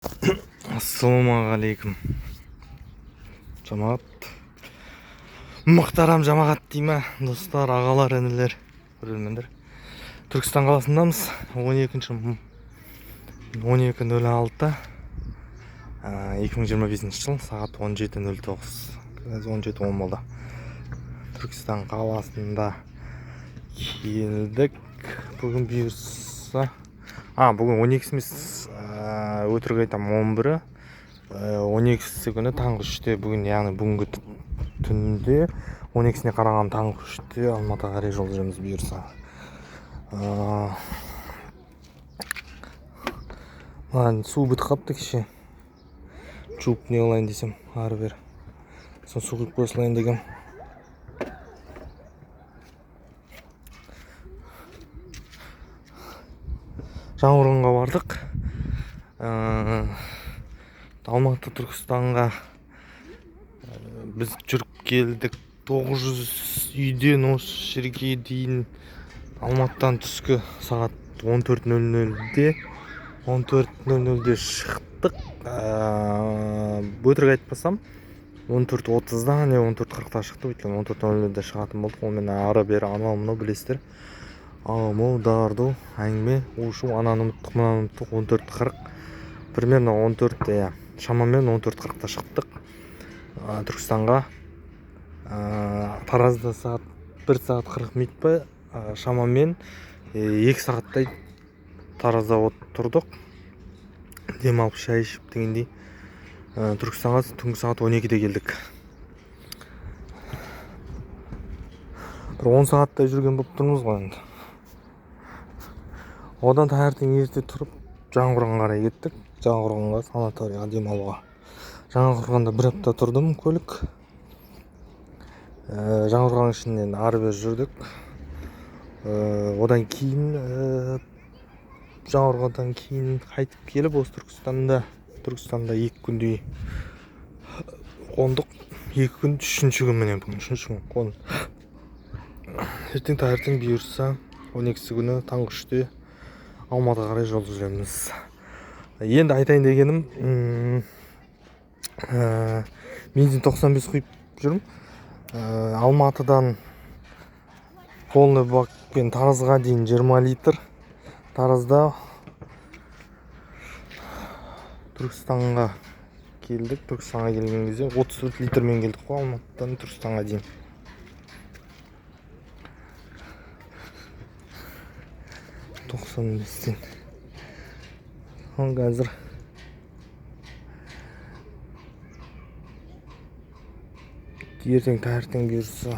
Ассалаумағалейкум жамағат, мұхтарам жамағат дей ма, достар, ағалар, інілер, көрермендер. Түркістан қаласындамыз. 12.06 2025 жыл, сағат 17.09. Қазір 17:10 болды. Түркістан қаласында келдік. Бүгін бұйырса, бүгін 12 емес, өтірік айтамын, 11-і. 12-сі күні таңғы 3-те, бүгін, яғни бүгінгі түнде 12-сіне қараған таңғы 3-те Алматыға қарай жол жүреміз бұйырса. Су бітіп қапты кеше. Жуып не қылайын десем, ары бері. Сосын су құйып қосылайын деген. Жаңғырғанға бардық. Алматы Түркістанға біз жүріп келдік. 900 үйден осы жерге дейін Алматыдан түскі сағат 14:00-де шықтық. Өтірік айтпасам 14:30-да не 14:40-да шықты. Өйткені 14:00-де шығатын болдық. Онымен ары бері анау мынау білесіздер. Ау дарду әңгіме, ушу, ананы ұмыттық, мынаны ұмыттық. 14:40, примерно 14-те, шамамен 14:40-та шықтық Түркістанға. Таразда сағат 1 сағат 40 минут па, шамамен 2 сағаттай Таразда отырдық. Демалып шай ішіп дегендей. Түркістанға түнгі сағат 12-де келдік. Бір 10 сағаттай жүрген болып тұрмыз ғой енді. Одан таңертең ерте тұрып Жаңғырғанға қарай кеттік. Жаңғырғанға, санаторияға демалуға. Жаңғырғанда 1 апта тұрдым, көлік. Жаңғырған ішінен ары бері жүрдік. Одан кейін Жаңғырғандан кейін қайтып келіп, осы Түркістанда 2 күндей қондық. 2 күн, 3-ші күн міне, бүгін 3-ші күн қондық. Таңертең бұйырса 12-сі күні таңғы 3-те Алматыға қарай жол жүреміз. Енді айтайын дегенім, бензин 95 құйып жүрмін. Алматыдан полный бакпен Таразға дейін 20 литр. Таразда Түркістанға келдік. Түркістанға келген кезде 34 литрмен келдік қой, Алматыдан Түркістанға дейін. Қазір таңертең бұйырса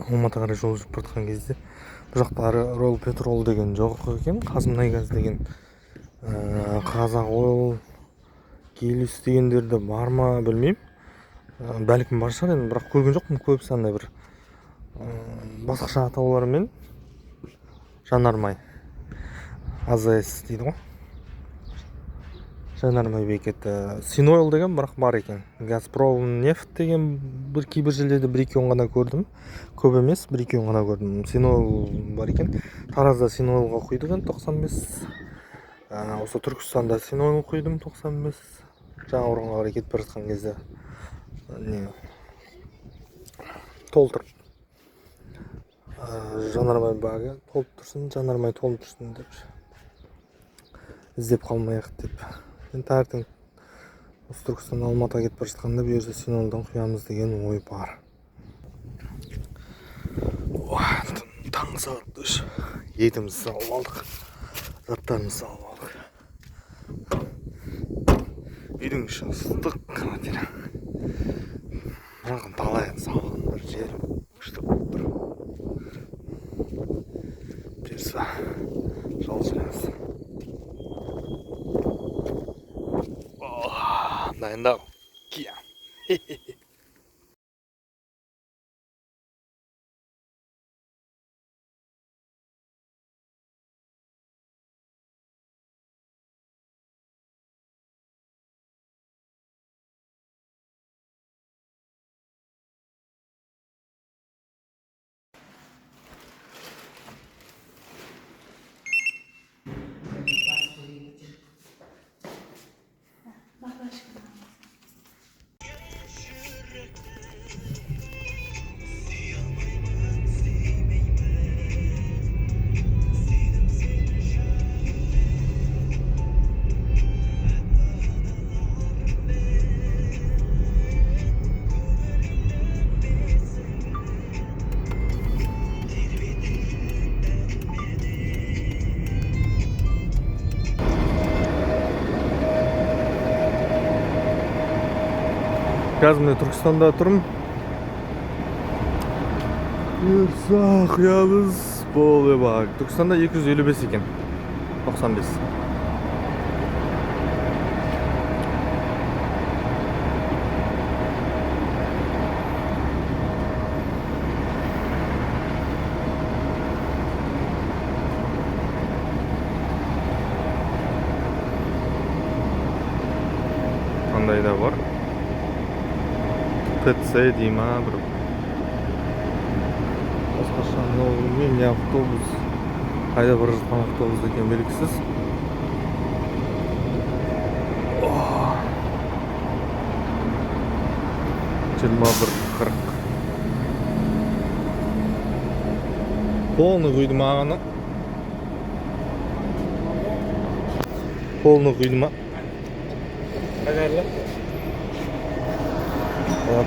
Алматыға қарай жол жүріп бара жатқан кезде бұл жақтары Royal Petrol деген жоқ екен, Қазмұнайгаз деген, Қазақ-Ойл, Гелиос дегендерді бар ма білмеймін. Бәлкім бар шығар енді, бірақ көрген жоқпын. Көбісі андай бір басқаша атаулармен, жанармай, АЗС дейді ғой, жанармай бекеті. Синойл деген бірақ бар екен. Газпром нефт деген кейбір жерлерде 1-2 ғана көрдім. Көп емес, 1-2 ғана көрдім. Синойл бар екен. Таразда Синойлға құйдық 95. Осы Түркістанда Синойл құйдым 95. Жаңғырғанға қарай кетіп бара жатқан кезде толтырып, жанармай багы толып тұрсын, жанармай толып тұрсын деп іздеп қалмайық деп. Таңертең осы Түркістан Алматыға кетіп бара жатқанда бұйырса Синойлдан құямыз деген ой бар. Таңғы сағат 3. Етімізді салып алдық, заттарымызды салып алдық. Үйдің іші ыстық, квартира. Бірақ далаға салған бір жер күшті болып тұр. Бұйырса жол жүреміз. Дайындап киям. Қазір мен Түркістанда тұрмын. Бұйырса құямыз болды бақ. Түркістанда 255 екен. 95. Қандай да бар. ТЦ дейма бір. Басқаша мен не автобус. Қайда бара жатқан автобус екен белгісіз. 21:40. Полный құйды мағаны. Полный құйды ма? Қайдарлы?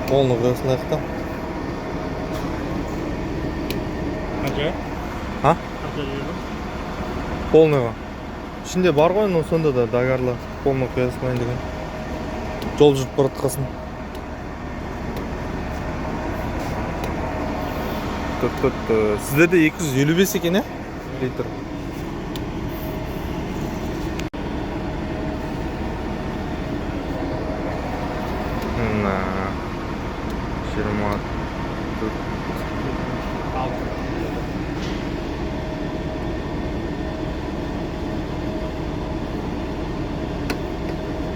Полный құйсын аяқта. Қанша? А? Қанша жейді? Полныйға. Ішінде бар ғой, но сонда да дагарлы. Полный құясынайын деген. Жол жүріп баратқасын. Сіздерде 255 екен, е? Литр. На 24.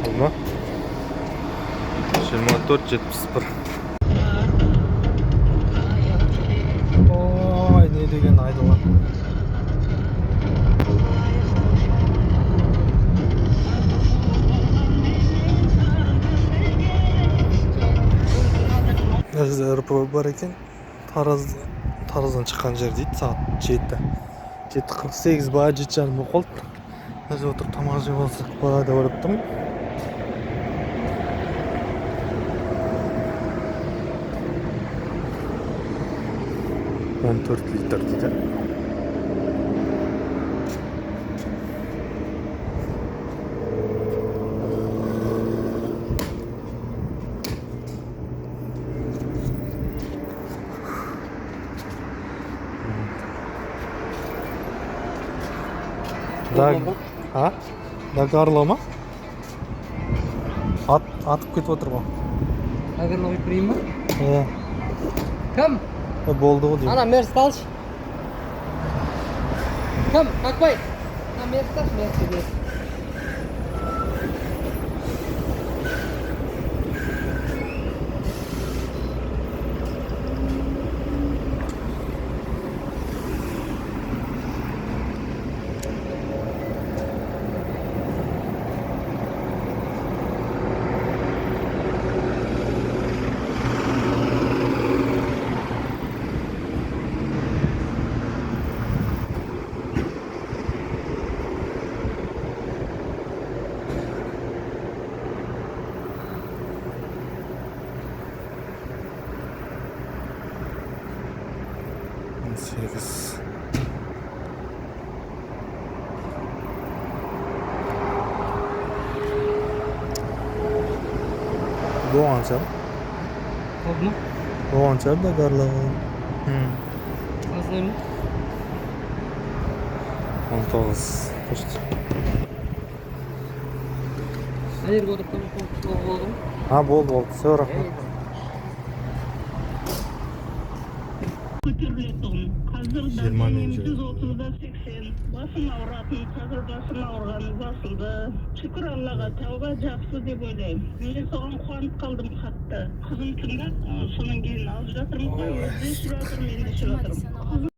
Olma. 24-71. Ой, не деген айдылар. Бізде РП бар екен. Тараздан шыққан жер дейді, сағат 7. 7:48 ба, 7:30 болып қалды. Өзі отырып тамақ жеп алсақ ба деп ойлап тұрмын. Он 4 литр дейді. А? Дагарлы ма? Атып кетіп отыр ғой. Дагарлы қойып берейін ба? Кім? Болды ғой деймін. Ана мерсті алшы. Кім? Қақпай. Мерсті алшы, мерсті. Сегіз. Doğanca. Oldu mu? Doğanca da garla. Azlayayım mı? 19. Hayır, oldu mu? Ha, oldu. Sonra. Қазір 130-да 80. Басым ауыратын, қазір басым ауырғаны басылды. Шүкір Аллаға, тәуба жақсы деп ойлаймын. Мен соған қуанып қалдым қатты. Қызым тыңдап, содан кейін алып жатырмын ғой, өзі ішіп жатырмын, мен де ішіп жатырмын.